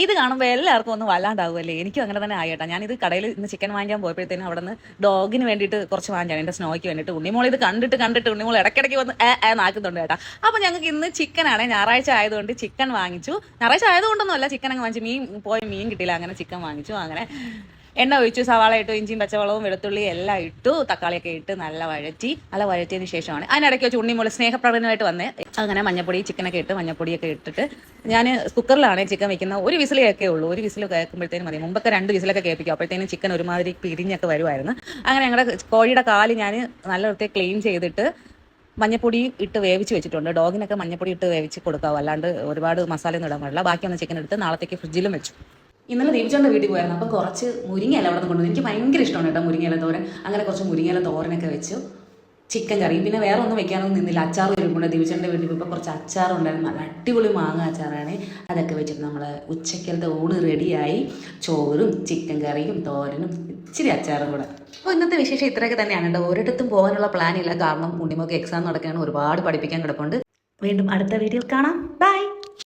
ഇത് കാണുമ്പോൾ എല്ലാവർക്കും ഒന്ന് വല്ലാണ്ടാവുമല്ലേ? എനിക്കും അങ്ങനെ തന്നെ ആയിട്ടാ. ഞാനിത് കടയിൽ ഇന്ന് ചിക്കൻ വാങ്ങിക്കാൻ പോയപ്പോഴത്തേനും അവിടെ നിന്ന് ഡോഗിന് വേണ്ടിയിട്ട് കുറച്ച് വാങ്ങിയാണ്, എൻ്റെ സ്നോയ്ക്ക് വേണ്ടിയിട്ട്. ഉണ്ണിമോൾ ഇത് കണ്ടിട്ട് ഉണ്ണിമോൾ ഇടയ്ക്കിടയ്ക്ക് വന്ന് നാക്കുന്നുണ്ട് കേട്ടാ. അപ്പോൾ ഞങ്ങൾക്ക് ഇന്ന് ചിക്കനാണ്, ഞായറാഴ്ച ആയതുകൊണ്ട് ചിക്കൻ വാങ്ങിച്ചു. ഞായറാഴ്ച ആയതുകൊണ്ടൊന്നും അല്ല, ചിക്കൻ വാങ്ങിച്ചു. മീൻ കിട്ടിയില്ല, അങ്ങനെ ചിക്കൻ വാങ്ങിച്ചു. അങ്ങനെ എണ്ണ ഒഴിച്ചു, സവാള ഇട്ടു, ഇഞ്ചിയും പച്ചവളവും വെളുത്തുള്ളി എല്ലാം ഇട്ടു, തക്കാളിയൊക്കെ ഇട്ട് നല്ല വഴറ്റിയതിന് ശേഷമാണ് അതിനിടയ്ക്ക് വെച്ച് ഉണ്ണിമോൾ സ്നേഹപ്രകടനമായിട്ട് വന്നേ. അങ്ങനെ മഞ്ഞപ്പൊടി ചിക്കനൊക്കെ ഇട്ട് മഞ്ഞപ്പൊടിയൊക്കെ ഇട്ടിട്ട് ഞാൻ കുക്കറിലാണ് ചിക്കൻ വെക്കുന്നത്. ഒരു വിസിലൊക്കെ ഉള്ളൂ, ഒരു വിസിൽ കേൾക്കുമ്പോഴത്തേനും മതി. മുമ്പൊക്കെ 2 വിസിലൊക്കെ കേൾപ്പിക്കും, അപ്പോഴത്തേനും ചിക്കൻ ഒരുമാതിരി പിരിഞ്ഞൊക്കെ വരുമായിരുന്നു. അങ്ങനെ ഞങ്ങളുടെ കോഴിയുടെ കാല് ഞാൻ നല്ല വൃത്തിയായി ക്ലീൻ ചെയ്തിട്ട് മഞ്ഞപ്പൊടി ഇട്ട് വേവിച്ച് വെച്ചിട്ടുണ്ട്. ഡോഗിനൊക്കെ മഞ്ഞപ്പൊടി ഇട്ട് വേവിച്ച് കൊടുക്കാവും, അല്ലാണ്ട് ഒരുപാട് മസാലയൊന്നും ഇടാൻ പാടില്ല. ബാക്കിയൊന്ന് ചിക്കൻ എടുത്ത് നാളത്തേക്ക് ഫ്രിഡ്ജിലും വെച്ചു. ഇന്നലെ ദീപിച്ചോൻ്റെ വീട്ടിൽ പോയായിരുന്നു, അപ്പോൾ കുറച്ച് മുരിങ്ങയില അവിടെ നിന്ന് കൊണ്ടുവന്നു. എനിക്ക് ഭയങ്കര ഇഷ്ടമാണ് കേട്ടോ മുരിങ്ങയില തോരൻ. അങ്ങനെ കുറച്ച് മുരിങ്ങയില തോരനൊക്കെ വെച്ചു, ചിക്കൻ കറി. പിന്നെ വേറെ ഒന്നും വെക്കാനൊന്നും നിന്നില്ല. അച്ചാർ വരുമ്പോൾ ദീപിച്ചോൻ്റെ വീട്ടിൽ പോയപ്പോൾ കുറച്ച് അച്ചാറുണ്ടായിരുന്നു, നല്ല അടിപൊളി മാങ്ങ അച്ചാറാണ്. അതൊക്കെ വെച്ചിട്ട് നമ്മൾ ഉച്ചക്കലത്തെ ഊണ് റെഡിയായി. ചോറും ചിക്കൻ കറിയും തോരനും ഇച്ചിരി അച്ചാറും കൂടെ. അപ്പോൾ ഇന്നത്തെ വിശേഷം ഇത്രയൊക്കെ തന്നെയാണ് കേട്ടോ. ഒരിടത്തും പോകാനുള്ള പ്ലാനില്ല, കാരണം ഉണ്ണിമോക്ക് എക്സാം നടക്കുകയാണ്, ഒരുപാട് പഠിപ്പിക്കാൻ കിടപ്പുണ്ട്. വീണ്ടും അടുത്ത വീഡിയോയിൽ കാണാം. ബൈ.